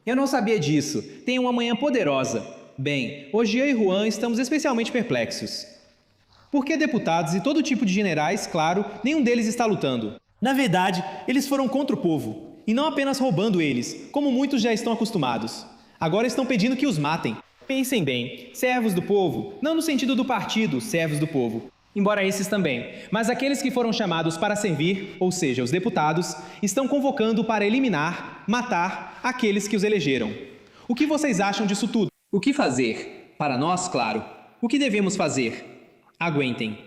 Eu não sabia disso. Tenha uma manhã poderosa. Bem, hoje eu e Juan estamos especialmente perplexos. Porque deputados e todo tipo de generais, claro, nenhum deles está lutando. Na verdade, eles foram contra o povo. E não apenas roubando eles, como muitos já estão acostumados. Agora estão pedindo que os matem. Pensem bem, servos do povo, não no sentido do partido, servos do povo. Embora esses também, mas aqueles que foram chamados para servir, ou seja, os deputados, estão convocando para eliminar, matar aqueles que os elegeram. O que vocês acham disso tudo? O que fazer? Para nós, claro. O que devemos fazer? Aguentem.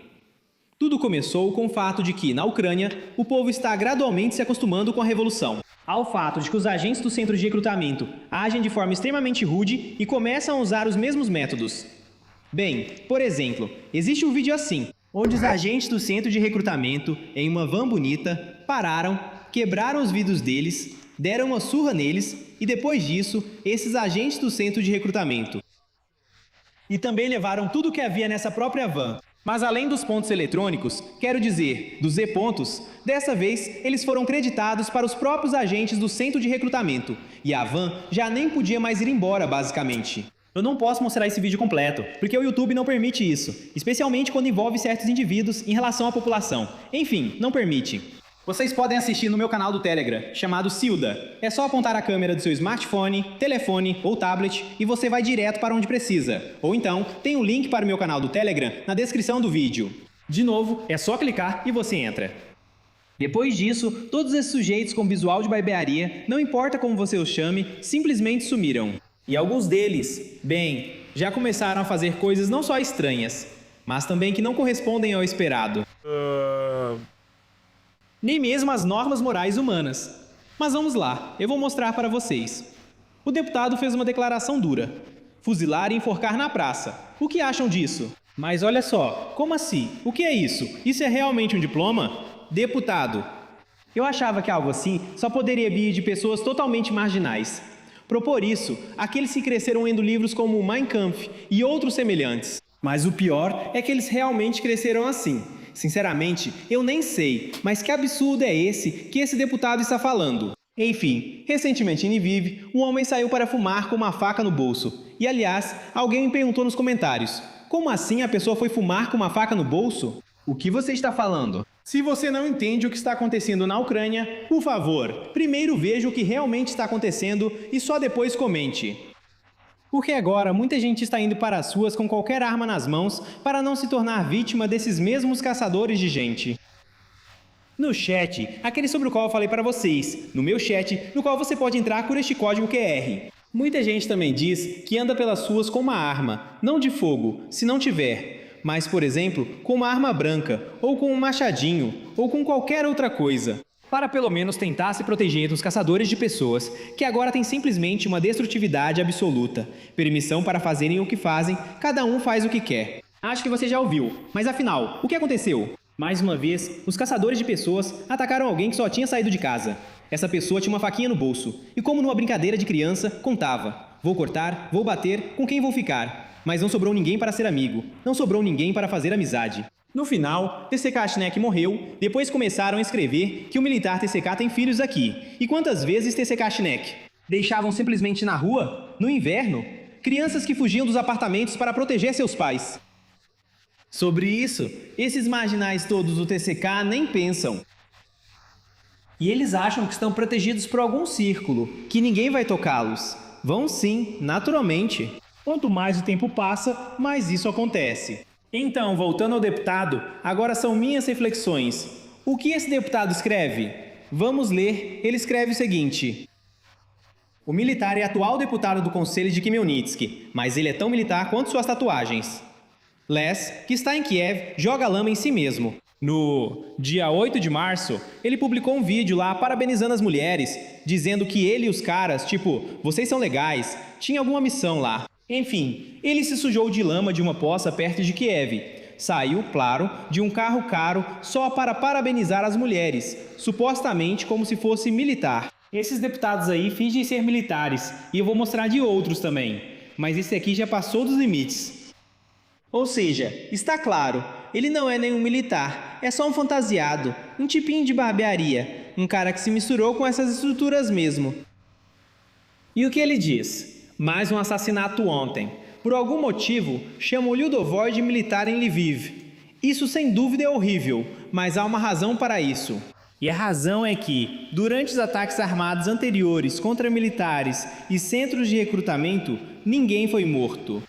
Tudo começou com o fato de que, na Ucrânia, o povo está gradualmente se acostumando com a revolução. Ao fato de que os agentes do centro de recrutamento agem de forma extremamente rude e começam a usar os mesmos métodos. Bem, por exemplo, existe um vídeo assim, onde os agentes do centro de recrutamento, em uma van bonita, pararam, quebraram os vidros deles, deram uma surra neles e depois disso, esses agentes do centro de recrutamento. E também levaram tudo o que havia nessa própria van. Mas além dos pontos eletrônicos, quero dizer, dos E-pontos, dessa vez eles foram creditados para os próprios agentes do centro de recrutamento. E a van já nem podia mais ir embora, basicamente. Eu não posso mostrar esse vídeo completo, porque o YouTube não permite isso, especialmente quando envolve certos indivíduos em relação à população. Enfim, não permite. Vocês podem assistir no meu canal do Telegram, chamado Silda. É só apontar a câmera do seu smartphone, telefone ou tablet e você vai direto para onde precisa. Ou então, tem um link para o meu canal do Telegram na descrição do vídeo. De novo, é só clicar e você entra. Depois disso, todos esses sujeitos com visual de barbearia, não importa como você os chame, simplesmente sumiram. E alguns deles, bem, já começaram a fazer coisas não só estranhas, mas também que não correspondem ao esperado. Nem mesmo às normas morais humanas. Mas vamos lá, eu vou mostrar para vocês. O deputado fez uma declaração dura. Fuzilar e enforcar na praça. O que acham disso? Mas olha só, como assim? O que é isso? Isso é realmente um diploma? Deputado. Eu achava que algo assim só poderia vir de pessoas totalmente marginais. Propor isso àqueles que cresceram lendo livros como Mein Kampf e outros semelhantes. Mas o pior é que eles realmente cresceram assim. Sinceramente, eu nem sei, mas que absurdo é esse que esse deputado está falando? Enfim, recentemente em Lviv, um homem saiu para fumar com uma faca no bolso. E aliás, alguém me perguntou nos comentários, como assim a pessoa foi fumar com uma faca no bolso? O que você está falando? Se você não entende o que está acontecendo na Ucrânia, por favor, primeiro veja o que realmente está acontecendo e só depois comente. Porque agora muita gente está indo para as ruas com qualquer arma nas mãos para não se tornar vítima desses mesmos caçadores de gente. No chat, aquele sobre o qual eu falei para vocês, no meu chat, no qual você pode entrar por este código QR. Muita gente também diz que anda pelas ruas com uma arma, não de fogo, se não tiver, mas, por exemplo, com uma arma branca, ou com um machadinho, ou com qualquer outra coisa. Para pelo menos tentar se proteger dos caçadores de pessoas, que agora têm simplesmente uma destrutividade absoluta. Permissão para fazerem o que fazem, cada um faz o que quer. Acho que você já ouviu, mas afinal, o que aconteceu? Mais uma vez, os caçadores de pessoas atacaram alguém que só tinha saído de casa. Essa pessoa tinha uma faquinha no bolso, e como numa brincadeira de criança, contava: vou cortar, vou bater, com quem vou ficar? Mas não sobrou ninguém para ser amigo, não sobrou ninguém para fazer amizade. No final, TCK morreu, depois começaram a escrever que o militar TCK tem filhos aqui. E quantas vezes TCK deixavam simplesmente na rua, no inverno, crianças que fugiam dos apartamentos para proteger seus pais. Sobre isso, esses marginais todos do TCK nem pensam. E eles acham que estão protegidos por algum círculo, que ninguém vai tocá-los. Vão sim, naturalmente. Quanto mais o tempo passa, mais isso acontece. Então, voltando ao deputado, agora são minhas reflexões. O que esse deputado escreve? Vamos ler, ele escreve o seguinte. O militar é atual deputado do Conselho de Khmelnytsk, mas ele é tão militar quanto suas tatuagens. Les, que está em Kiev, joga lama em si mesmo. No dia 8 de março, ele publicou um vídeo lá parabenizando as mulheres, dizendo que ele e os caras, tipo, vocês são legais, tinha alguma missão lá. Enfim, ele se sujou de lama de uma poça perto de Kiev. Saiu, claro, de um carro caro só para parabenizar as mulheres, supostamente como se fosse militar. Esses deputados aí fingem ser militares, e eu vou mostrar de outros também. Mas esse aqui já passou dos limites. Ou seja, está claro, ele não é nenhum militar, é só um fantasiado, um tipinho de barbearia, um cara que se misturou com essas estruturas mesmo. E o que ele diz? Mais um assassinato ontem. Por algum motivo, chamam Lyudovoy de militar em Lviv. Isso sem dúvida é horrível, mas há uma razão para isso. E a razão é que, durante os ataques armados anteriores contra militares e centros de recrutamento, ninguém foi morto.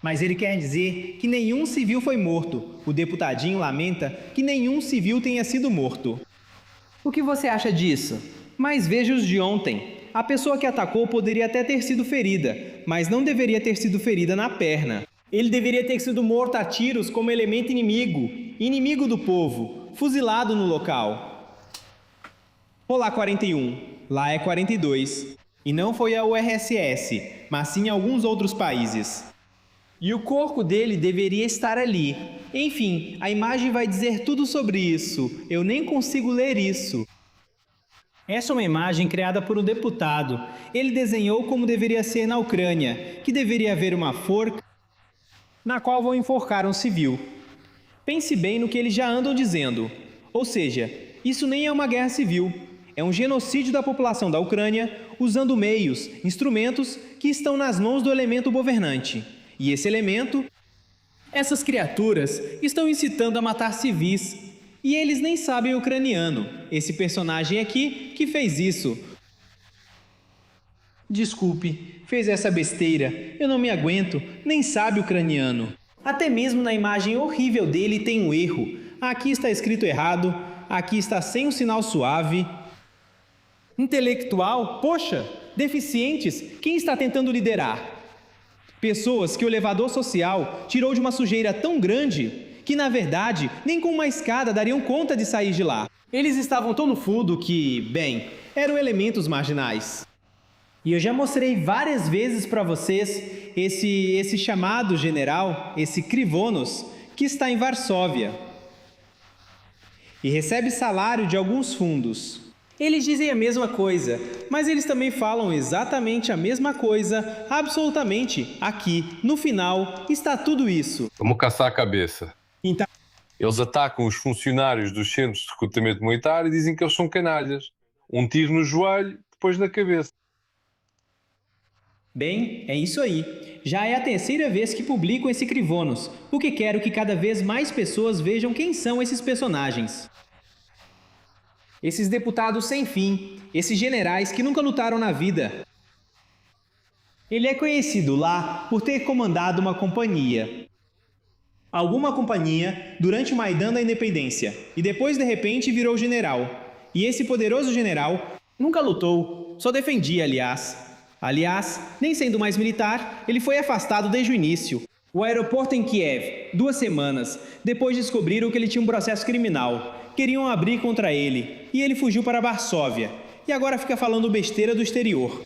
Mas ele quer dizer que nenhum civil foi morto. O deputadinho lamenta que nenhum civil tenha sido morto. O que você acha disso? Mas veja os de ontem. A pessoa que atacou poderia até ter sido ferida, mas não deveria ter sido ferida na perna. Ele deveria ter sido morto a tiros como elemento inimigo, inimigo do povo, fuzilado no local. Olá 41, lá é 42. E não foi a URSS, mas sim alguns outros países. E o corpo dele deveria estar ali. Enfim, a imagem vai dizer tudo sobre isso. Eu nem consigo ler isso. Essa é uma imagem criada por um deputado. Ele desenhou como deveria ser na Ucrânia, que deveria haver uma forca na qual vão enforcar um civil. Pense bem no que eles já andam dizendo. Ou seja, isso nem é uma guerra civil. É um genocídio da população da Ucrânia usando meios, instrumentos que estão nas mãos do elemento governante. E esse elemento, essas criaturas, estão incitando a matar civis. E eles nem sabem ucraniano. Esse personagem aqui que fez isso. Desculpe, fez essa besteira. Eu não me aguento, nem sabe ucraniano. Até mesmo na imagem horrível dele tem um erro. Aqui está escrito errado, aqui está sem um sinal suave. Intelectual? Poxa, deficientes, quem está tentando liderar? Pessoas que o elevador social tirou de uma sujeira tão grande que, na verdade, nem com uma escada dariam conta de sair de lá. Eles estavam tão no fundo que, bem, eram elementos marginais. E eu já mostrei várias vezes para vocês esse chamado general, esse Krivonos, que está em Varsóvia. E recebe salário de alguns fundos. Eles dizem a mesma coisa, mas eles também falam exatamente a mesma coisa, absolutamente, aqui, no final, está tudo isso. Vamos caçar a cabeça. Então, eles atacam os funcionários dos centros de recrutamento militar e dizem que eles são canalhas. Um tiro no joelho, depois na cabeça. Bem, é isso aí. Já é a terceira vez que publicam esse Krivonos, porque quero que cada vez mais pessoas vejam quem são esses personagens. Esses deputados sem fim, esses generais que nunca lutaram na vida. Ele é conhecido lá por ter comandado uma companhia. Alguma companhia durante o Maidan da Independência, e depois de repente virou general. E esse poderoso general nunca lutou, só defendia, aliás. Aliás, nem sendo mais militar, ele foi afastado desde o início. O aeroporto em Kiev, 2 semanas, depois descobriram que ele tinha um processo criminal. Queriam abrir contra ele, e ele fugiu para Varsóvia, e agora fica falando besteira do exterior.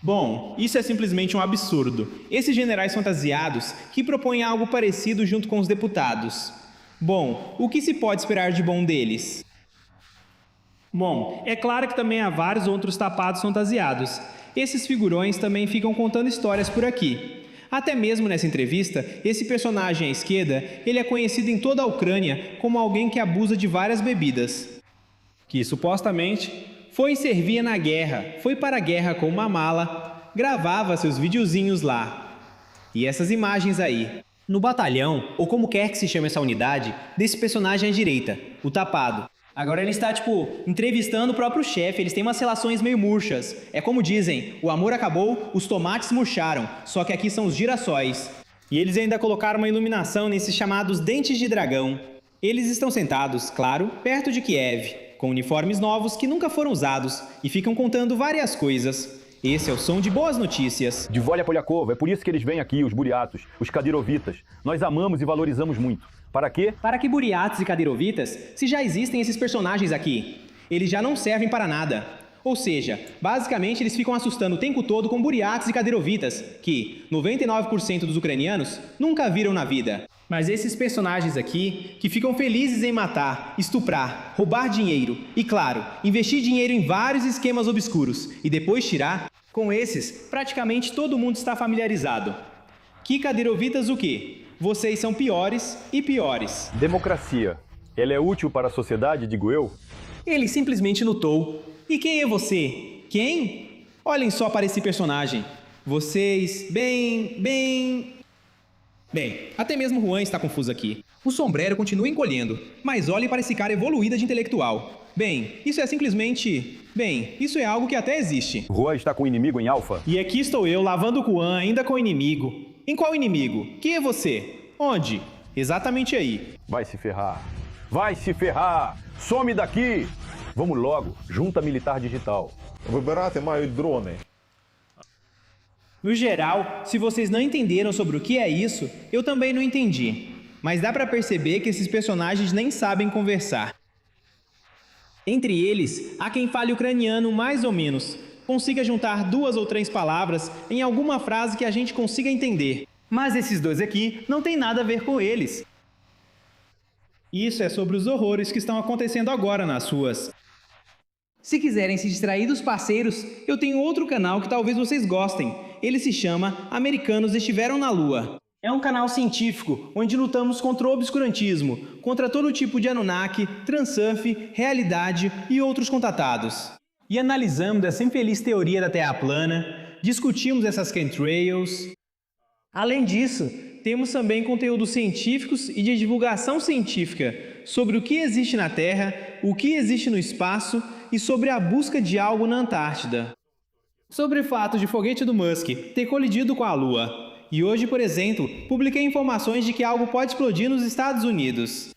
Bom, isso é simplesmente um absurdo. Esses generais fantasiados que propõem algo parecido junto com os deputados. Bom, o que se pode esperar de bom deles? Bom, é claro que também há vários outros tapados fantasiados. Esses figurões também ficam contando histórias por aqui. Até mesmo nessa entrevista, esse personagem à esquerda, ele é conhecido em toda a Ucrânia como alguém que abusa de várias bebidas. Que supostamente foi e servia na guerra, foi para a guerra com uma mala, gravava seus videozinhos lá. E essas imagens aí. No batalhão, ou como quer que se chame essa unidade, desse personagem à direita, o tapado. Agora ele está, entrevistando o próprio chefe, eles têm umas relações meio murchas. É como dizem, o amor acabou, os tomates murcharam, só que aqui são os girassóis. E eles ainda colocaram uma iluminação nesses chamados dentes de dragão. Eles estão sentados, claro, perto de Kiev, com uniformes novos que nunca foram usados, e ficam contando várias coisas. Esse é o som de boas notícias. De Volia Polyakova, é por isso que eles vêm aqui, os buriatos, os kadirovitas. Nós amamos e valorizamos muito. Para quê? Para que buriatos e kadirovitas, se já existem esses personagens aqui? Eles já não servem para nada. Ou seja, basicamente eles ficam assustando o tempo todo com buriatos e kadirovitas, que 99% dos ucranianos nunca viram na vida. Mas esses personagens aqui, que ficam felizes em matar, estuprar, roubar dinheiro e, claro, investir dinheiro em vários esquemas obscuros e depois tirar, com esses, praticamente todo mundo está familiarizado. Que kadirovitas o quê? Vocês são piores e piores. Democracia. Ela é útil para a sociedade, digo eu? Ele simplesmente lutou. E quem é você? Quem? Olhem só para esse personagem. Vocês, Bem, até mesmo Juan está confuso aqui. O sombrero continua encolhendo, mas olhe para esse cara evoluído de intelectual. Bem, isso é simplesmente... Bem, isso é algo que até existe. Juan está com o inimigo em alfa? E aqui estou eu lavando o Juan ainda com o inimigo. Em qual inimigo? Quem é você? Onde? Exatamente aí. Vai se ferrar. Vai se ferrar! Some daqui! Vamos logo, junta militar digital. Вибирати мають дрони. No geral, se vocês não entenderam sobre o que é isso, eu também não entendi. Mas dá pra perceber que esses personagens nem sabem conversar. Entre eles, há quem fale ucraniano mais ou menos, consiga juntar 2 ou 3 palavras em alguma frase que a gente consiga entender. Mas esses dois aqui não tem nada a ver com eles. Isso é sobre os horrores que estão acontecendo agora nas ruas. Se quiserem se distrair dos parceiros, eu tenho outro canal que talvez vocês gostem. Ele se chama Americanos Estiveram na Lua. É um canal científico, onde lutamos contra o obscurantismo, contra todo tipo de Anunnaki, Transurf, realidade e outros contatados. E analisamos essa infeliz teoria da Terra plana, discutimos essas chemtrails. Além disso, temos também conteúdos científicos e de divulgação científica sobre o que existe na Terra, o que existe no espaço e sobre a busca de algo na Antártida. Sobre o fato de foguete do Musk ter colidido com a Lua. E hoje, por exemplo, publiquei informações de que algo pode explodir nos Estados Unidos.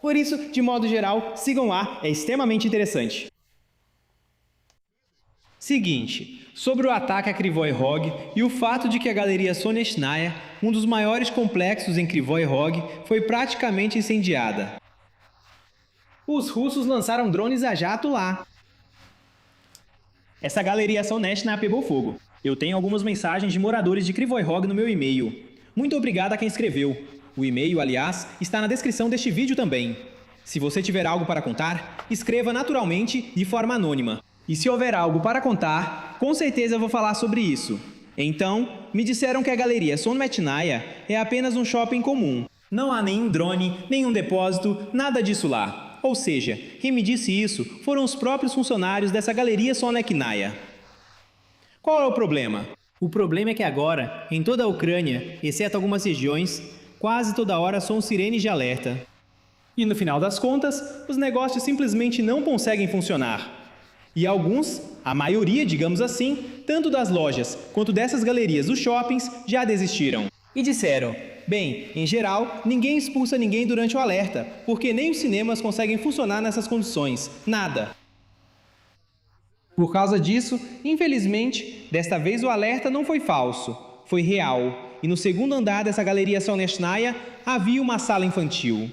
Por isso, de modo geral, sigam lá, é extremamente interessante. Seguinte, sobre o ataque a Krivoy Rog e o fato de que a Galeria Sonechnaya, um dos maiores complexos em Krivoy Rog, foi praticamente incendiada. Os russos lançaram drones a jato lá. Essa Galeria Sonechnaya pegou fogo. Eu tenho algumas mensagens de moradores de Krivoy Rog no meu e-mail. Muito obrigado a quem escreveu. O e-mail, aliás, está na descrição deste vídeo também. Se você tiver algo para contar, escreva naturalmente de forma anônima. E se houver algo para contar, com certeza eu vou falar sobre isso. Então, me disseram que a Galeria Sonechnaya é apenas um shopping comum. Não há nenhum drone, nenhum depósito, nada disso lá. Ou seja, quem me disse isso foram os próprios funcionários dessa Galeria Sonechnaya. Qual é o problema? O problema é que agora, em toda a Ucrânia, exceto algumas regiões, quase toda hora soam sirenes de alerta. E no final das contas, os negócios simplesmente não conseguem funcionar. E alguns, a maioria, digamos assim, tanto das lojas quanto dessas galerias dos shoppings, já desistiram. E disseram, bem, em geral, ninguém expulsa ninguém durante o alerta, porque nem os cinemas conseguem funcionar nessas condições. Nada. Por causa disso, infelizmente, desta vez o alerta não foi falso, foi real. E no segundo andar dessa Galeria Sonechnaya havia uma sala infantil.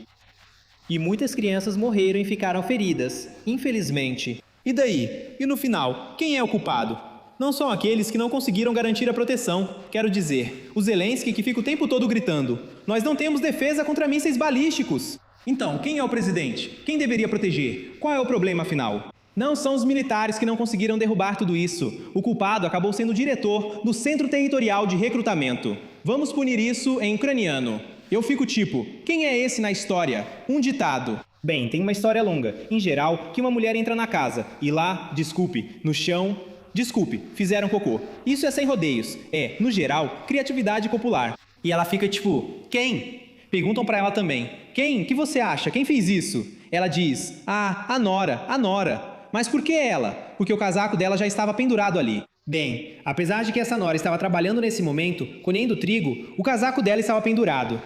E muitas crianças morreram e ficaram feridas, infelizmente. E daí? E no final, quem é o culpado? Não são aqueles que não conseguiram garantir a proteção, quero dizer, o Zelensky que fica o tempo todo gritando: nós não temos defesa contra mísseis balísticos. Então, quem é o presidente? Quem deveria proteger? Qual é o problema afinal? Não são os militares que não conseguiram derrubar tudo isso. O culpado acabou sendo o diretor do Centro Territorial de Recrutamento. Vamos punir isso em ucraniano. Eu fico tipo, quem é esse na história? Um ditado. Bem, tem uma história longa. Em geral, que uma mulher entra na casa e lá, desculpe, no chão... Desculpe, fizeram cocô. Isso é sem rodeios. É, no geral, criatividade popular. E ela fica tipo, quem? Perguntam pra ela também. Quem? Que você acha? Quem fez isso? Ela diz, a Nora. Mas por que ela? Porque o casaco dela já estava pendurado ali. Bem, apesar de que essa Nora estava trabalhando nesse momento, colhendo trigo, o casaco dela estava pendurado.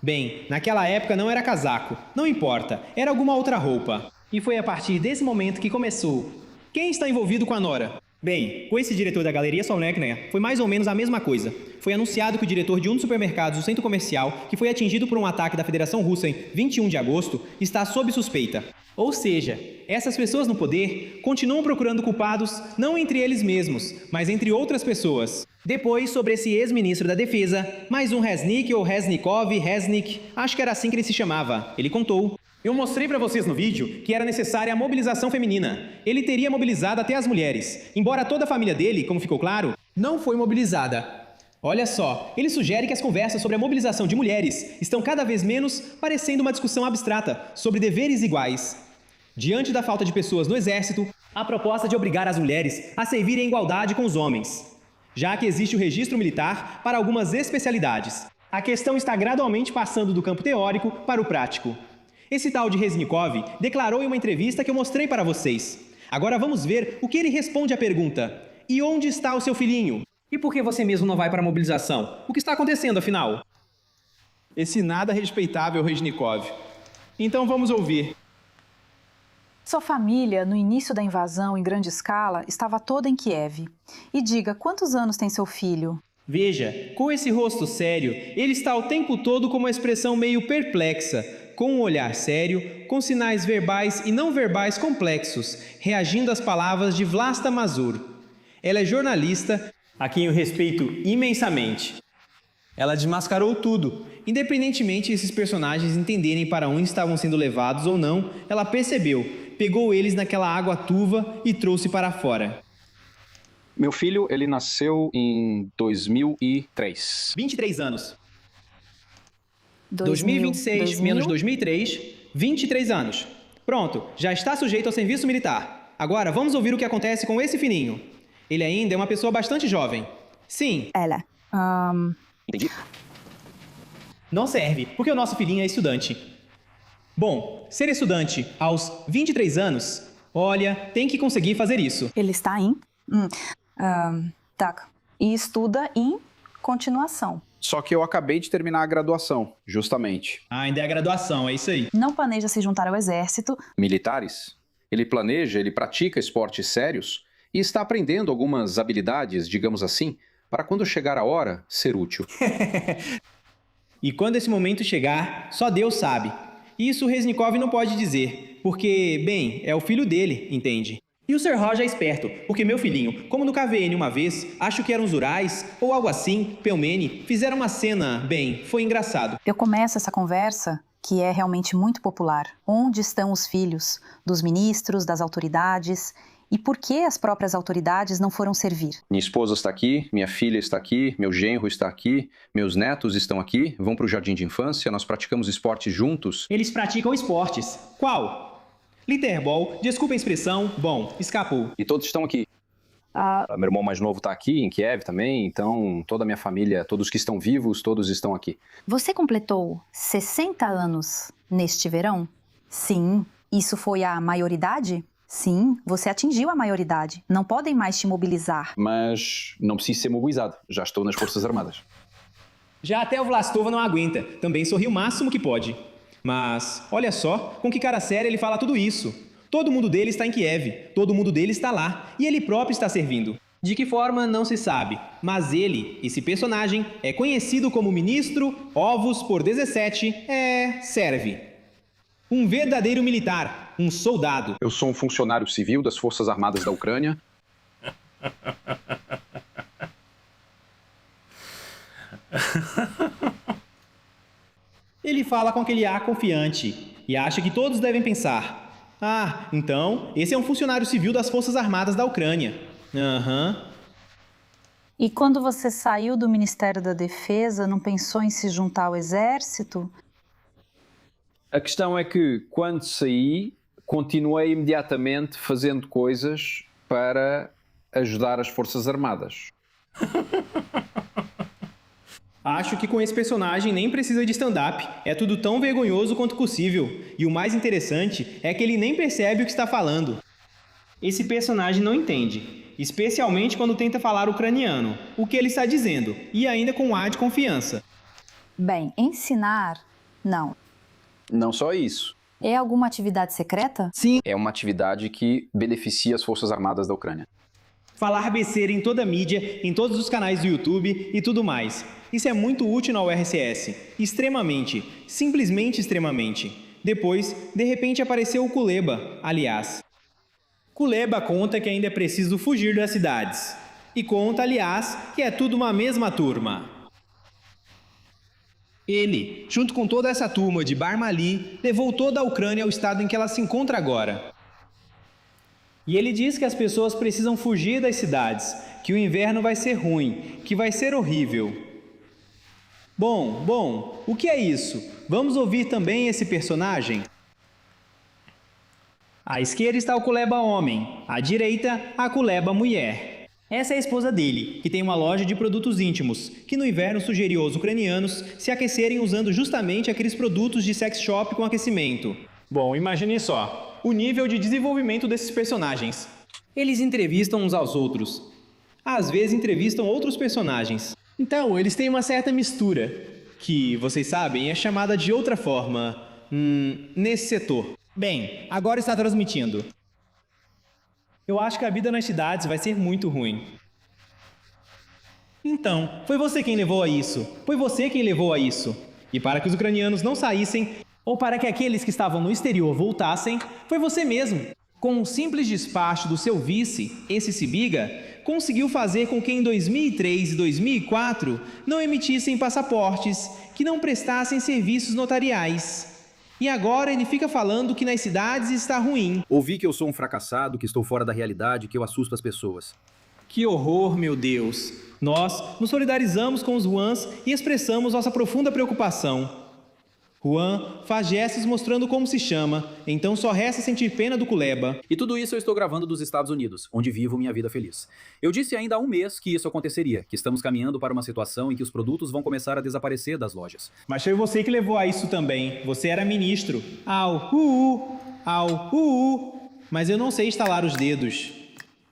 Bem, naquela época não era casaco, não importa, era alguma outra roupa. E foi a partir desse momento que começou. Quem está envolvido com a Nora? Bem, com esse diretor da Galeria Sonechnaya, foi mais ou menos a mesma coisa. Foi anunciado que o diretor de um dos supermercados do centro comercial, que foi atingido por um ataque da Federação Russa em 21 de agosto, está sob suspeita. Ou seja, essas pessoas no poder continuam procurando culpados não entre eles mesmos, mas entre outras pessoas. Depois, sobre esse ex-ministro da Defesa, mais um Resnik ou Resnikov, acho que era assim que ele se chamava. Ele contou. Eu mostrei pra vocês no vídeo que era necessária a mobilização feminina. Ele teria mobilizado até as mulheres, embora toda a família dele, como ficou claro, não foi mobilizada. Olha só, ele sugere que as conversas sobre a mobilização de mulheres estão cada vez menos parecendo uma discussão abstrata sobre deveres iguais. Diante da falta de pessoas no exército, A proposta de obrigar as mulheres a servir em igualdade com os homens, já que existe o registro militar para algumas especialidades. A questão está gradualmente passando do campo teórico para o prático. Esse tal de Reznikov declarou em uma entrevista que eu mostrei para vocês. Agora vamos ver o que ele responde à pergunta: e onde está o seu filhinho? E por que você mesmo não vai para a mobilização? O que está acontecendo, afinal? Esse nada respeitável Reznikov. Então vamos ouvir. Sua família, no início da invasão em grande escala, estava toda em Kiev. E diga, quantos anos tem seu filho? Veja, com esse rosto sério, ele está o tempo todo com uma expressão meio perplexa, com um olhar sério, com sinais verbais e não verbais complexos, reagindo às palavras de Vlasta Mazur. Ela é jornalista, a quem eu respeito imensamente. Ela desmascarou tudo. Independentemente de esses personagens entenderem para onde estavam sendo levados ou não, ela percebeu, pegou eles naquela água turva e trouxe para fora. Meu filho, ele nasceu em 2003. 23 anos. 2026 menos 2003, 23 anos. Pronto, já está sujeito ao serviço militar. Agora vamos ouvir o que acontece com esse fininho. Ele ainda é uma pessoa bastante jovem. Sim. Ela. Entendi. Não serve, porque o nosso filhinho é estudante. Bom, ser estudante aos 23 anos, olha, tem que conseguir fazer isso. Ele está em... tá. E estuda em continuação. Só que eu acabei de terminar a graduação, justamente. Ah, ainda é a graduação, é isso aí. Não planeja se juntar ao exército. Militares? Ele planeja, ele pratica esportes sérios e está aprendendo algumas habilidades, digamos assim, para quando chegar a hora, ser útil. E quando esse momento chegar, só Deus sabe. Isso o Reznikov não pode dizer, porque, bem, é o filho dele, entende? E o Sr. Roger é esperto, porque meu filhinho, como no KVN uma vez, acho que eram os Urais, ou algo assim, Pelmeni, fizeram uma cena, bem, foi engraçado. Eu começo essa conversa, que é realmente muito popular. Onde estão os filhos dos ministros, das autoridades? E por que as próprias autoridades não foram servir? Minha esposa está aqui, minha filha está aqui, meu genro está aqui, meus netos estão aqui, vão para o jardim de infância, nós praticamos esportes juntos. Eles praticam esportes. Qual? Literbol, desculpa a expressão, bom, escapou. E todos estão aqui. Meu irmão mais novo está aqui, em Kiev também, então toda a minha família, todos que estão vivos, todos estão aqui. Você completou 60 anos neste verão? Sim. Isso foi a maioridade? Sim, você atingiu a maioridade. Não podem mais te mobilizar. Mas não preciso ser mobilizado, já estou nas Forças Armadas. Já até o Vlastova não aguenta, também sorri o máximo que pode. Mas, olha só, com que cara séria ele fala tudo isso. Todo mundo dele está em Kiev, todo mundo dele está lá, e ele próprio está servindo. De que forma, não se sabe, mas ele, esse personagem, é conhecido como Ministro Ovos por 17, serve. Um verdadeiro militar, um soldado. Eu sou um funcionário civil das Forças Armadas da Ucrânia. Ele fala com aquele ar confiante e acha que todos devem pensar: ah, então, esse é um funcionário civil das Forças Armadas da Ucrânia. Aham. E quando você saiu do Ministério da Defesa, não pensou em se juntar ao exército? A questão é que, quando saí, continuei imediatamente fazendo coisas para ajudar as Forças Armadas. Acho que com esse personagem nem precisa de stand-up. É tudo tão vergonhoso quanto possível. E o mais interessante é que ele nem percebe o que está falando. Esse personagem não entende, especialmente quando tenta falar ucraniano, o que ele está dizendo, e ainda com um ar de confiança. Bem, ensinar, não. Não só isso. É alguma atividade secreta? Sim. É uma atividade que beneficia as Forças Armadas da Ucrânia. Falar besteira em toda a mídia, em todos os canais do YouTube e tudo mais. Isso é muito útil na URSS. Extremamente. Simplesmente extremamente. Depois, de repente apareceu o Kuleba, aliás. Kuleba conta que ainda é preciso fugir das cidades. E conta, aliás, que é tudo uma mesma turma. Ele, junto com toda essa turma de Barmali, levou toda a Ucrânia ao estado em que ela se encontra agora. E ele diz que as pessoas precisam fugir das cidades, que o inverno vai ser ruim, que vai ser horrível. Bom, o que é isso? Vamos ouvir também esse personagem? À esquerda está o Kuleba homem, à direita, a Kuleba mulher. Essa é a esposa dele, que tem uma loja de produtos íntimos, que no inverno sugeriu aos ucranianos se aquecerem usando justamente aqueles produtos de sex shop com aquecimento. Bom, imagine só, o nível de desenvolvimento desses personagens. Eles entrevistam uns aos outros. Às vezes entrevistam outros personagens. Então, eles têm uma certa mistura, que, vocês sabem, é chamada de outra forma, nesse setor. Bem, agora está transmitindo. Eu acho que a vida nas cidades vai ser muito ruim. Então, foi você quem levou a isso. Foi você quem levou a isso. E para que os ucranianos não saíssem, ou para que aqueles que estavam no exterior voltassem, foi você mesmo. Com um simples despacho do seu vice, esse Sibiga, conseguiu fazer com que em 2003 e 2004 não emitissem passaportes, que não prestassem serviços notariais. E agora ele fica falando que nas cidades está ruim. Ouvi que eu sou um fracassado, que estou fora da realidade, que eu assusto as pessoas. Que horror, meu Deus! Nós nos solidarizamos com os Juans e expressamos nossa profunda preocupação. Juan faz gestos mostrando como se chama, então só resta sentir pena do Kuleba. E tudo isso eu estou gravando dos Estados Unidos, onde vivo minha vida feliz. Eu disse ainda há um mês que isso aconteceria, que estamos caminhando para uma situação em que os produtos vão começar a desaparecer das lojas. Mas foi você que levou a isso também. Você era ministro. Mas eu não sei estalar os dedos.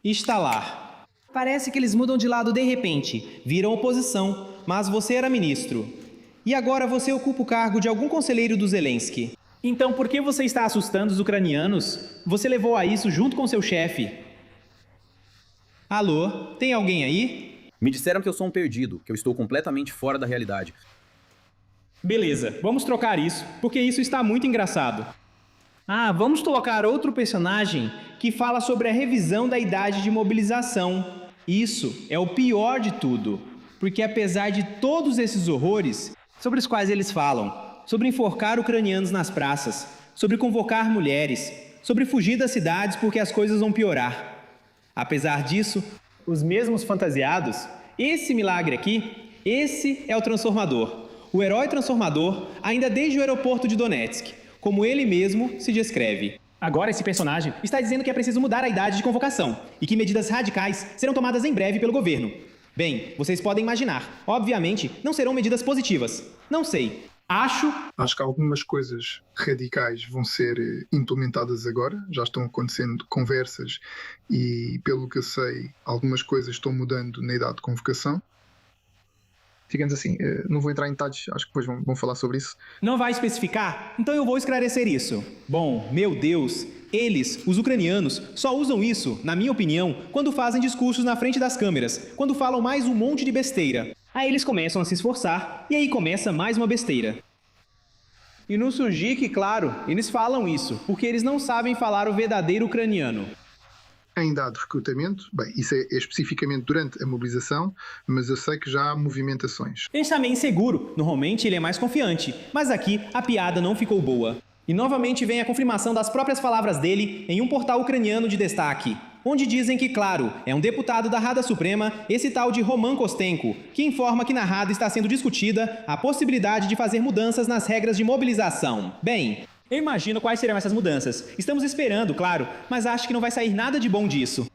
Estalar. Parece que eles mudam de lado de repente, viram oposição, mas você era ministro. E agora você ocupa o cargo de algum conselheiro do Zelensky. Então por que você está assustando os ucranianos? Você levou a isso junto com seu chefe. Alô, tem alguém aí? Me disseram que eu sou um perdido, que eu estou completamente fora da realidade. Beleza, vamos trocar isso, porque isso está muito engraçado. Vamos colocar outro personagem que fala sobre a revisão da idade de mobilização. Isso é o pior de tudo, porque apesar de todos esses horrores sobre os quais eles falam, sobre enforcar ucranianos nas praças, sobre convocar mulheres, sobre fugir das cidades porque as coisas vão piorar. Apesar disso, os mesmos fantasiados, esse milagre aqui, esse é o Transformador. O herói transformador, ainda desde o aeroporto de Donetsk, como ele mesmo se descreve. Agora esse personagem está dizendo que é preciso mudar a idade de convocação e que medidas radicais serão tomadas em breve pelo governo. Bem, vocês podem imaginar. Obviamente, não serão medidas positivas. Não sei. Acho que algumas coisas radicais vão ser implementadas agora. Já estão acontecendo conversas e, pelo que eu sei, algumas coisas estão mudando na idade de convocação. Digamos assim, não vou entrar em detalhes, acho que depois vão falar sobre isso. Não vai especificar? Então eu vou esclarecer isso. Bom, meu Deus, eles, os ucranianos, só usam isso, na minha opinião, quando fazem discursos na frente das câmeras, quando falam mais um monte de besteira. Aí eles começam a se esforçar, e aí começa mais uma besteira. E no Sujik, claro, eles falam isso, porque eles não sabem falar o verdadeiro ucraniano. Em dado recrutamento, bem, isso é especificamente durante a mobilização, mas eu sei que já há movimentações. Ele está meio inseguro, normalmente ele é mais confiante, mas aqui a piada não ficou boa. E novamente vem a confirmação das próprias palavras dele em um portal ucraniano de destaque, onde dizem que, claro, é um deputado da Rada Suprema, esse tal de Roman Kostenko, que informa que na Rada está sendo discutida a possibilidade de fazer mudanças nas regras de mobilização. Bem, eu imagino quais serão essas mudanças. Estamos esperando, claro, mas acho que não vai sair nada de bom disso.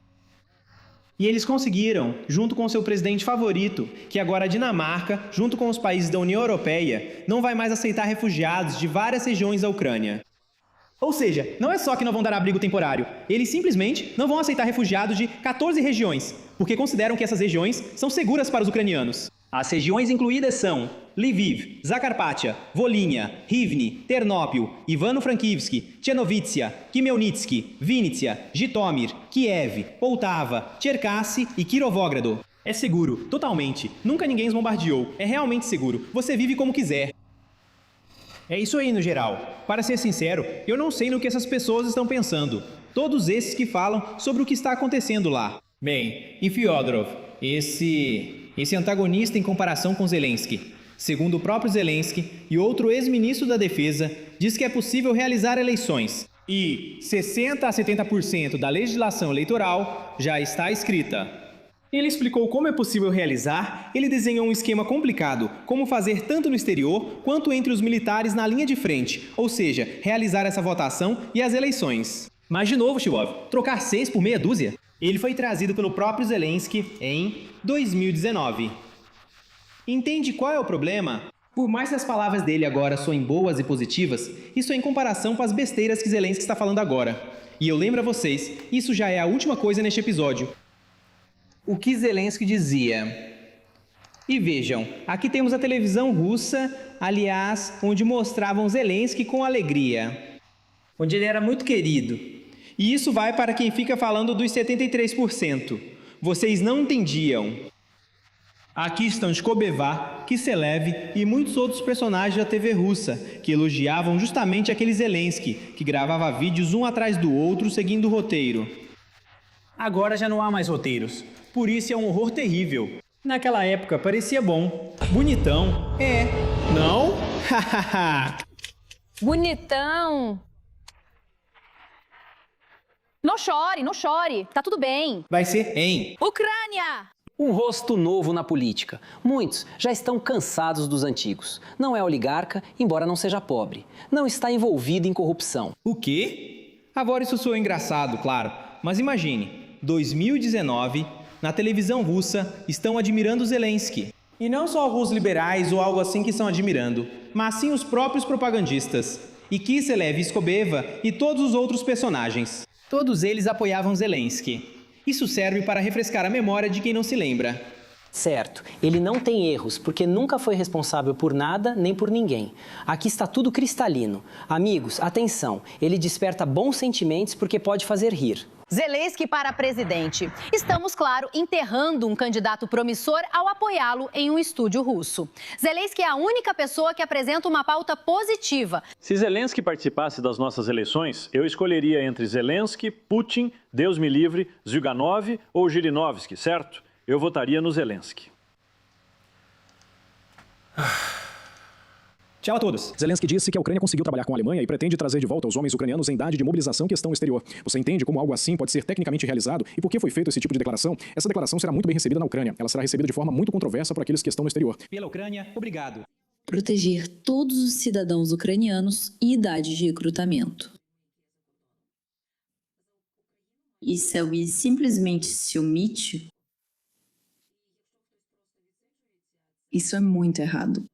E eles conseguiram, junto com seu presidente favorito, que agora a Dinamarca, junto com os países da União Europeia, não vai mais aceitar refugiados de várias regiões da Ucrânia. Ou seja, não é só que não vão dar abrigo temporário, eles simplesmente não vão aceitar refugiados de 14 regiões, porque consideram que essas regiões são seguras para os ucranianos. As regiões incluídas são Lviv, Zakarpattia, Volhynia, Rivne, Ternópil, Ivano-Frankivsk, Tchernovitsia, Khmelnytsk, Vinnytsia, Jitomir, Kiev, Poltava, Cherkassy e Kirovograd. É seguro, totalmente. Nunca ninguém os bombardeou. É realmente seguro. Você vive como quiser. É isso aí no geral. Para ser sincero, eu não sei no que essas pessoas estão pensando. Todos esses que falam sobre o que está acontecendo lá. Bem, e Fyodorov, esse antagonista em comparação com Zelensky. Segundo o próprio Zelensky e outro ex-ministro da Defesa, diz que é possível realizar eleições. E 60% a 70% da legislação eleitoral já está escrita. Ele explicou como é possível realizar, ele desenhou um esquema complicado, como fazer tanto no exterior quanto entre os militares na linha de frente, ou seja, realizar essa votação e as eleições. Mas de novo, Shilov, trocar 6 por meia dúzia? Ele foi trazido pelo próprio Zelensky em 2019. Entende qual é o problema? Por mais que as palavras dele agora soem boas e positivas, isso é em comparação com as besteiras que Zelensky está falando agora. E eu lembro a vocês, isso já é a última coisa neste episódio. O que Zelensky dizia... E vejam, aqui temos a televisão russa, aliás, onde mostravam Zelensky com alegria. Onde ele era muito querido. E isso vai para quem fica falando dos 73%. Vocês não entendiam. Aqui estão Shkobeva, Kiselev e muitos outros personagens da TV russa, que elogiavam justamente aquele Zelensky, que gravava vídeos um atrás do outro seguindo o roteiro. Agora já não há mais roteiros, por isso é um horror terrível. Naquela época parecia bom. Bonitão. É. Não? Hahaha. Bonitão. Não chore, não chore. Tá tudo bem. Vai ser em Ucrânia! Um rosto novo na política. Muitos já estão cansados dos antigos. Não é oligarca, embora não seja pobre. Não está envolvido em corrupção. O quê? Agora isso soa engraçado, claro. Mas imagine, 2019, na televisão russa, estão admirando Zelensky. E não só alguns liberais ou algo assim que estão admirando, mas sim os próprios propagandistas. E Kiselev, Skobeva e todos os outros personagens. Todos eles apoiavam Zelensky. Isso serve para refrescar a memória de quem não se lembra. Certo, ele não tem erros, porque nunca foi responsável por nada nem por ninguém. Aqui está tudo cristalino. Amigos, atenção, ele desperta bons sentimentos porque pode fazer rir. Zelensky para presidente. Estamos, claro, enterrando um candidato promissor ao apoiá-lo em um estúdio russo. Zelensky é a única pessoa que apresenta uma pauta positiva. Se Zelensky participasse das nossas eleições, eu escolheria entre Zelensky, Putin, Deus me livre, Zyuganov ou Zhirinovsky, certo? Eu votaria no Zelensky. Tchau a todos. Zelensky disse que a Ucrânia conseguiu trabalhar com a Alemanha e pretende trazer de volta os homens ucranianos em idade de mobilização que estão no exterior. Você entende como algo assim pode ser tecnicamente realizado e por que foi feito esse tipo de declaração? Essa declaração será muito bem recebida na Ucrânia. Ela será recebida de forma muito controversa por aqueles que estão no exterior. Pela Ucrânia, obrigado. Proteger todos os cidadãos ucranianos em idade de recrutamento. E se alguém simplesmente se omite, isso é muito errado.